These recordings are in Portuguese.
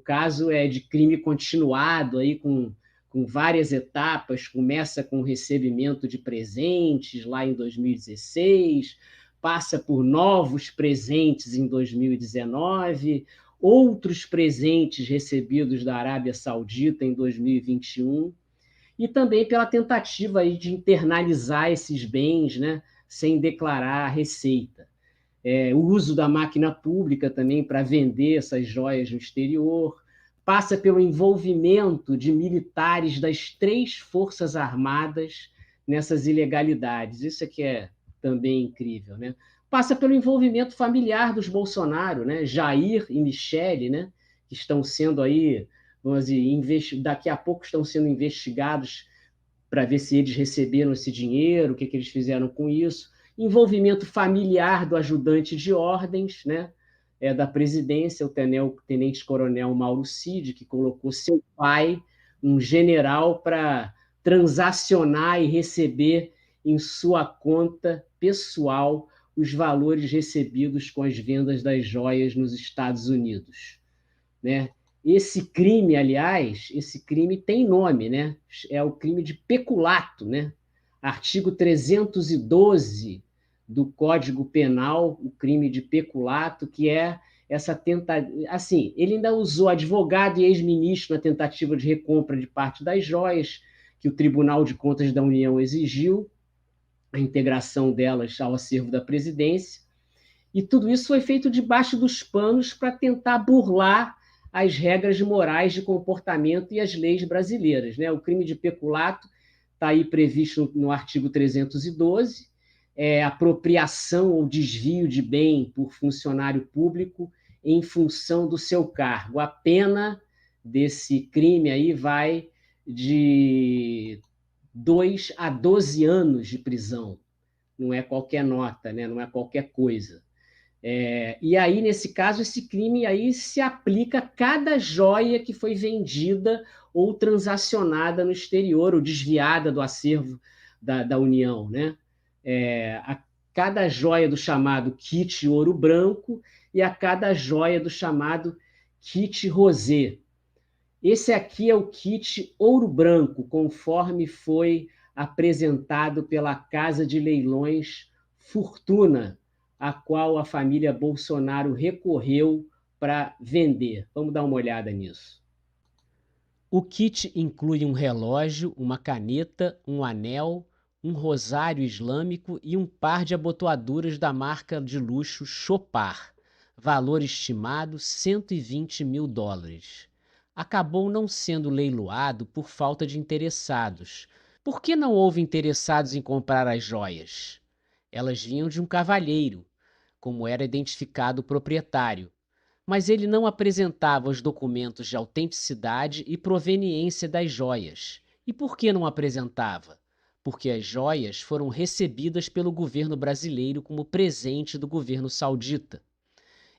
caso é de crime continuado, aí com várias etapas, começa com o recebimento de presentes lá em 2016, passa por novos presentes em 2019, outros presentes recebidos da Arábia Saudita em 2021, e também pela tentativa aí de internalizar esses bens, né, sem declarar a receita. O uso da máquina pública também para vender essas joias no exterior, passa pelo envolvimento de militares das 3 Forças Armadas nessas ilegalidades. Isso é que é também incrível, né? Passa pelo envolvimento familiar dos Bolsonaro, né? Jair e Michele, né? Que estão sendo aí, vamos dizer, daqui a pouco estão sendo investigados para ver se eles receberam esse dinheiro, o que eles fizeram com isso. Envolvimento familiar do ajudante de ordens, né? Da presidência, o tenente-coronel Mauro Cid, que colocou seu pai, um general, para transacionar e receber em sua conta pessoal os valores recebidos com as vendas das joias nos Estados Unidos, né? Esse crime, aliás, esse crime tem nome, né? É o crime de peculato, né? Artigo 312 do Código Penal, o crime de peculato, que é essa tentativa. Assim, ele ainda usou advogado e ex-ministro na tentativa de recompra de parte das joias que o Tribunal de Contas da União exigiu, a integração delas ao acervo da presidência. E tudo isso foi feito debaixo dos panos para tentar burlar as regras morais de comportamento e as leis brasileiras, né? O crime de peculato está aí previsto no artigo 312, apropriação ou desvio de bem por funcionário público em função do seu cargo. A pena desse crime aí vai de 2 a 12 anos de prisão. Não é qualquer nota, né? Não é qualquer coisa. E aí, nesse caso, esse crime aí se aplica a cada joia que foi vendida ou transacionada no exterior, ou desviada do acervo da União, né? A cada joia do chamado kit ouro branco e a cada joia do chamado kit rosé. Esse aqui é o kit ouro branco, conforme foi apresentado pela Casa de Leilões Fortuna, a qual a família Bolsonaro recorreu para vender. Vamos dar uma olhada nisso. O kit inclui um relógio, uma caneta, um anel, um rosário islâmico e um par de abotoaduras da marca de luxo Chopard, valor estimado $120 mil. Acabou não sendo leiloado por falta de interessados. Por que não houve interessados em comprar as joias? Elas vinham de um cavalheiro, como era identificado o proprietário, mas ele não apresentava os documentos de autenticidade e proveniência das joias. E por que não apresentava? Porque as joias foram recebidas pelo governo brasileiro como presente do governo saudita.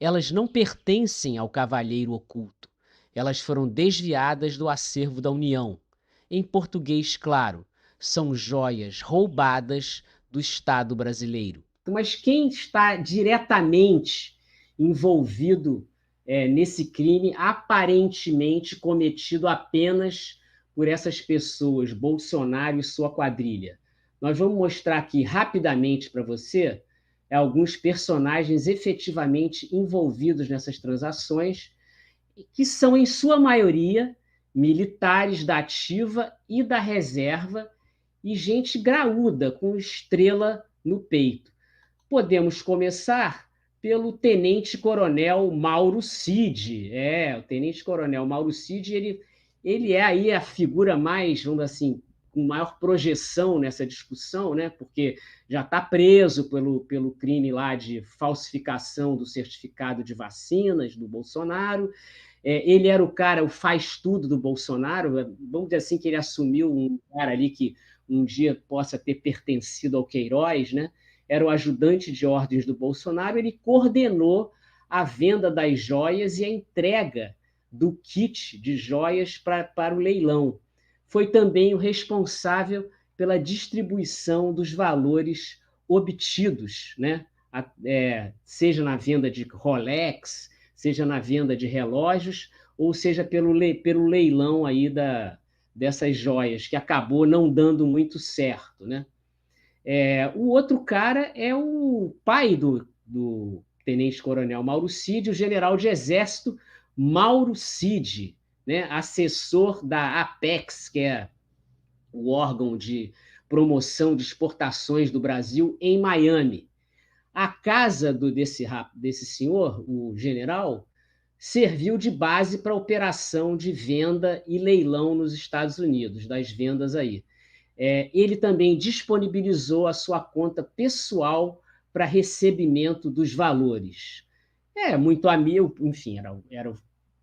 Elas não pertencem ao cavalheiro oculto. Elas foram desviadas do acervo da União. Em português, claro, são joias roubadas do Estado brasileiro. Mas quem está diretamente envolvido nesse crime, aparentemente cometido apenas por essas pessoas, Bolsonaro e sua quadrilha? Nós vamos mostrar aqui rapidamente para você alguns personagens efetivamente envolvidos nessas transações, que são, em sua maioria, militares da ativa e da reserva e gente graúda, com estrela no peito. Podemos começar pelo tenente-coronel Mauro Cid. O tenente-coronel Mauro Cid, ele é aí a figura mais, vamos dizer assim, com maior projeção nessa discussão, né? Porque já está preso pelo crime lá de falsificação do certificado de vacinas do Bolsonaro. Ele era o faz-tudo do Bolsonaro, vamos dizer assim, que ele assumiu um cara ali que um dia possa ter pertencido ao Queiroz, né? Era o ajudante de ordens do Bolsonaro, ele coordenou a venda das joias e a entrega do kit de joias para o leilão. Foi também o responsável pela distribuição dos valores obtidos, né? Seja na venda de Rolex, seja na venda de relógios, ou seja, pelo leilão aí dessas joias, que acabou não dando muito certo, né? O outro cara é o pai do tenente-coronel Mauro Cid, o general de exército Mauro Cid, né? Assessor da Apex, que é o órgão de promoção de exportações do Brasil em Miami. A casa desse senhor, o general, serviu de base para a operação de venda e leilão nos Estados Unidos, das vendas aí. Ele também disponibilizou a sua conta pessoal para recebimento dos valores. Muito amigo, enfim, era o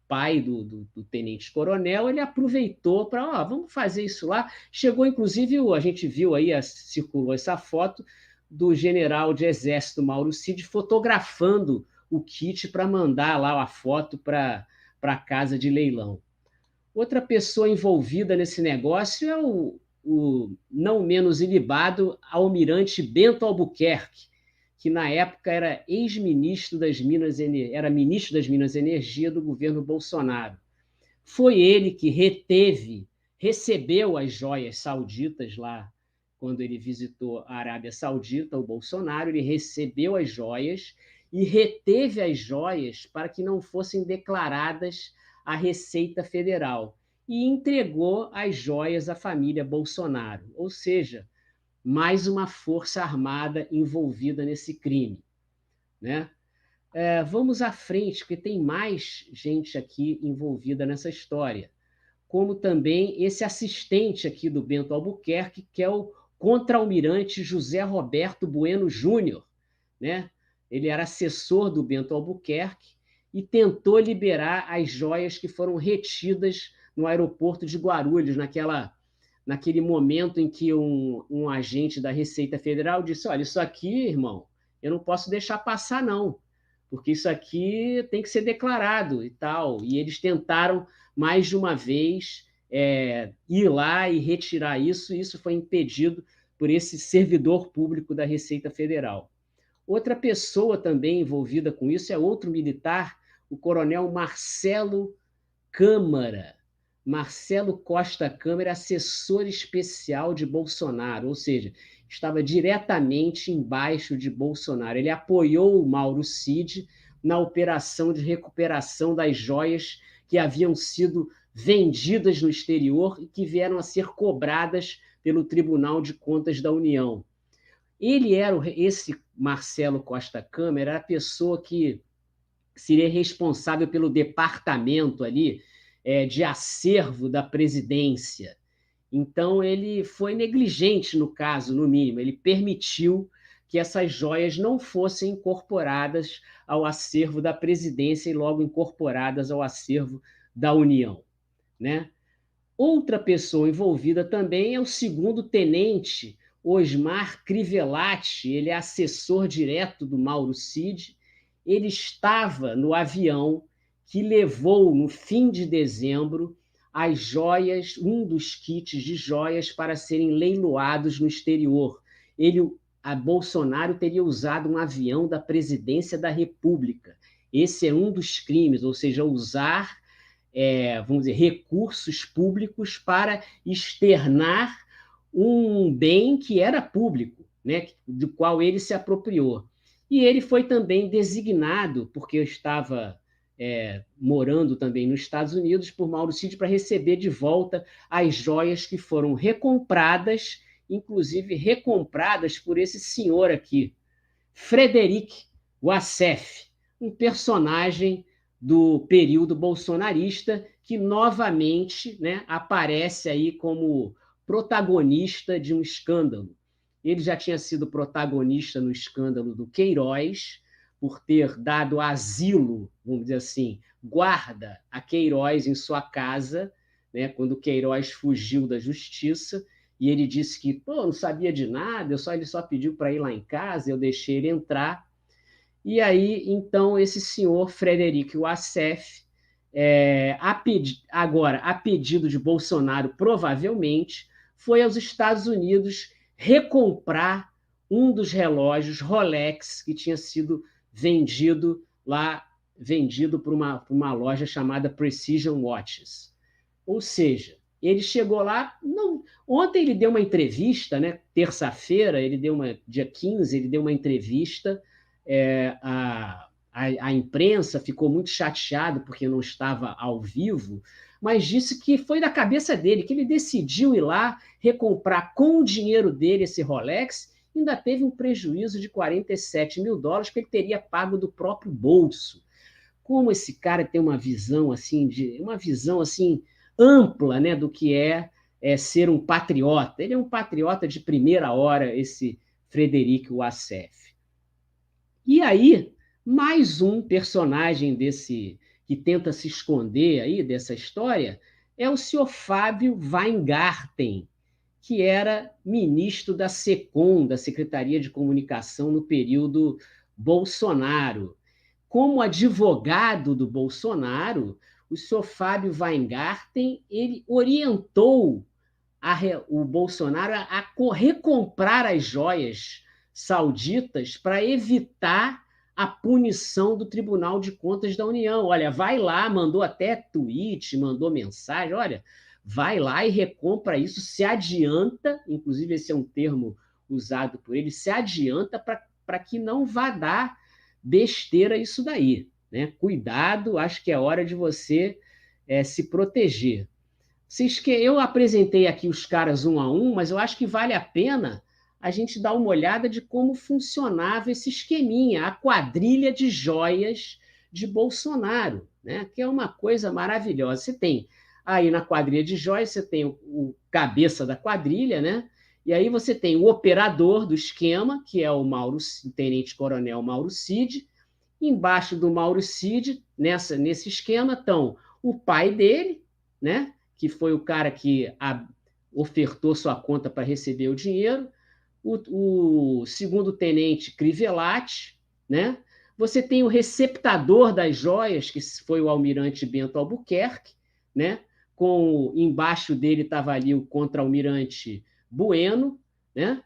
pai do tenente-coronel, ele aproveitou para, vamos fazer isso lá. Chegou, inclusive, a gente viu aí, circulou essa foto do general de exército Mauro Cid fotografando o kit para mandar lá a foto para a casa de leilão. Outra pessoa envolvida nesse negócio é o não menos ilibado almirante Bento Albuquerque, que na época era ex-ministro das Minas, era ministro das Minas e Energia do governo Bolsonaro. Foi ele que recebeu as joias sauditas lá, quando ele visitou a Arábia Saudita, o Bolsonaro, ele recebeu as joias e reteve as joias para que não fossem declaradas à Receita Federal e entregou as joias à família Bolsonaro, ou seja, mais uma força armada envolvida nesse crime, né? Vamos à frente, porque tem mais gente aqui envolvida nessa história, como também esse assistente aqui do Bento Albuquerque, que é o contra-almirante José Roberto Bueno Júnior, né? Ele era assessor do Bento Albuquerque e tentou liberar as joias que foram retidas no aeroporto de Guarulhos, naquele momento em que um agente da Receita Federal disse: olha, isso aqui, irmão, eu não posso deixar passar, não, porque isso aqui tem que ser declarado e tal. E eles tentaram, mais de uma vez, ir lá e retirar isso, e isso foi impedido por esse servidor público da Receita Federal. Outra pessoa também envolvida com isso é outro militar, o coronel Marcelo Câmara. Marcelo Costa Câmara, assessor especial de Bolsonaro, ou seja, estava diretamente embaixo de Bolsonaro. Ele apoiou o Mauro Cid na operação de recuperação das joias que haviam sido vendidas no exterior e que vieram a ser cobradas pelo Tribunal de Contas da União. Esse Marcelo Costa Câmara era a pessoa que seria responsável pelo departamento ali de acervo da presidência. Então, ele foi negligente no caso, no mínimo. Ele permitiu que essas joias não fossem incorporadas ao acervo da presidência e logo incorporadas ao acervo da União, né? Outra pessoa envolvida também é o segundo tenente Osmar Crivellati, ele é assessor direto do Mauro Cid. Ele estava no avião que levou, no fim de dezembro, as joias, um dos kits de joias para serem leiloados no exterior. A Bolsonaro teria usado um avião da Presidência da República. Esse é um dos crimes, ou seja, usar, vamos dizer, recursos públicos para externar um bem que era público, né, do qual ele se apropriou. E ele foi também designado, porque eu estava morando também nos Estados Unidos, por Mauro Cid para receber de volta as joias que foram recompradas, inclusive recompradas por esse senhor aqui, Frederic Wassef, um personagem do período bolsonarista que novamente, né, aparece aí como protagonista de um escândalo. Ele já tinha sido protagonista no escândalo do Queiroz, por ter dado asilo, vamos dizer assim, guarda a Queiroz em sua casa, né, quando Queiroz fugiu da justiça, e ele disse que não sabia de nada, ele só pediu para ir lá em casa, eu deixei ele entrar. E aí, então, esse senhor Frederic Wassef, agora, a pedido de Bolsonaro, provavelmente, foi aos Estados Unidos recomprar um dos relógios Rolex que tinha sido vendido lá vendido por uma loja chamada Precision Watches. Ou seja, ele chegou lá. Não, ontem ele deu uma entrevista, né? Terça-feira, dia 15, ele deu uma entrevista. A imprensa ficou muito chateada porque não estava ao vivo, mas disse que foi da cabeça dele, que ele decidiu ir lá recomprar com o dinheiro dele esse Rolex, ainda teve um prejuízo de $47 mil que ele teria pago do próprio bolso. Como esse cara tem uma visão assim ampla, né, do que é ser um patriota. Ele é um patriota de primeira hora, esse Frederic Wassef. E aí, mais um personagem desse que tenta se esconder aí dessa história é o senhor Fábio Weingarten, que era ministro da SECOM, da Secretaria de Comunicação, no período Bolsonaro. Como advogado do Bolsonaro, o senhor Fábio Weingarten ele orientou o Bolsonaro a recomprar as joias sauditas para evitar a punição do Tribunal de Contas da União. Olha, vai lá, mandou até tweet, mandou mensagem, olha, vai lá e recompra isso, se adianta, inclusive esse é um termo usado por ele, se adianta para que não vá dar besteira isso daí. Né? Cuidado, acho que é hora de você se proteger. Eu apresentei aqui os caras um a um, mas eu acho que vale a pena a gente dar uma olhada de como funcionava esse esqueminha, a quadrilha de joias de Bolsonaro, né? Que é uma coisa maravilhosa. Você tem aí na quadrilha de joias, você tem o cabeça da quadrilha, né? E aí você tem o operador do esquema, que é o tenente-coronel Mauro Cid. Embaixo do Mauro Cid, nesse esquema, estão o pai dele, né? Que foi o cara que ofertou sua conta para receber o dinheiro, o segundo tenente Crivellati, né? Você tem o receptador das joias, que foi o almirante Bento Albuquerque, né? Embaixo dele estava ali o contra-almirante Bueno, né?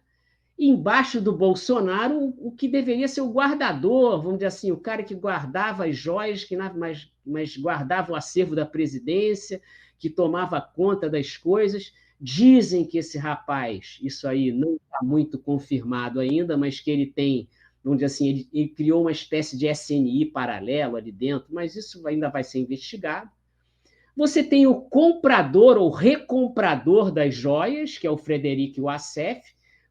E embaixo do Bolsonaro, o que deveria ser o guardador, vamos dizer assim, o cara que guardava as joias, mas guardava o acervo da presidência, que tomava conta das coisas. Dizem que esse rapaz, isso aí não está muito confirmado ainda, mas que ele tem, vamos dizer assim, ele criou uma espécie de SNI paralelo ali dentro, mas isso ainda vai ser investigado. Você tem o comprador ou recomprador das joias, que é o Frederic Wassef,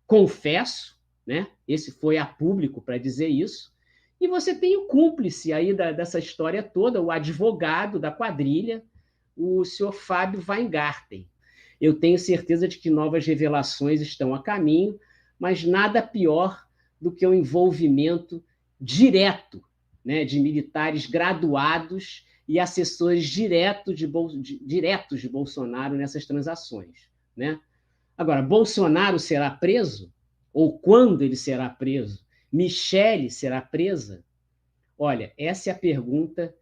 confesso, né? Esse foi a público para dizer isso. E você tem o cúmplice aí dessa história toda, o advogado da quadrilha, o senhor Fábio Weingarten. Eu tenho certeza de que novas revelações estão a caminho, mas nada pior do que o envolvimento direto, né, de militares graduados e assessores diretos de Bolsonaro nessas transações. Né? Agora, Bolsonaro será preso? Ou quando ele será preso? Michele será presa? Olha, essa é a pergunta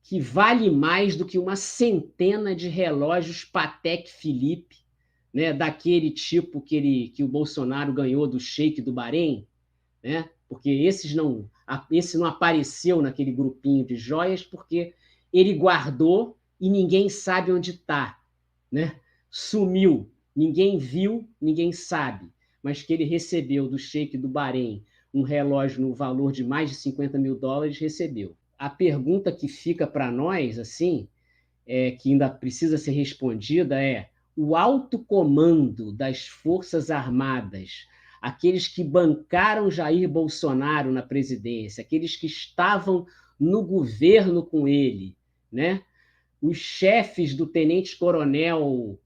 que vale mais do que uma centena de relógios Patek Philippe, né, daquele tipo que o Bolsonaro ganhou do Sheik do Bahrein, né? Porque esse não apareceu naquele grupinho de joias porque ele guardou e ninguém sabe onde está, né? Sumiu, ninguém viu, ninguém sabe, mas que ele recebeu do Sheik do Bahrein um relógio no valor de mais de $50 mil, recebeu. A pergunta que fica para nós, assim, que ainda precisa ser respondida é: o alto comando das Forças Armadas, aqueles que bancaram Jair Bolsonaro na presidência, aqueles que estavam no governo com ele, né? Os chefes do tenente-coronel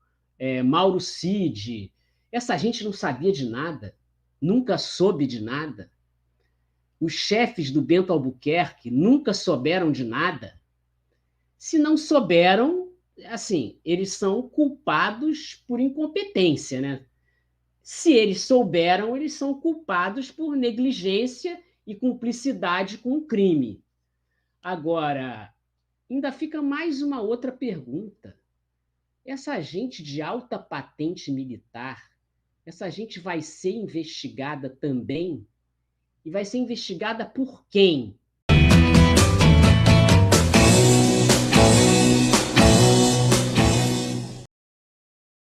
Mauro Cid, essa gente não sabia de nada, nunca soube de nada. Os chefes do Bento Albuquerque nunca souberam de nada. Se não souberam, assim, eles são culpados por incompetência, né? Se eles souberam, eles são culpados por negligência e cumplicidade com o crime. Agora, ainda fica mais uma outra pergunta. Essa gente de alta patente militar, essa gente vai ser investigada também? E vai ser investigada por quem?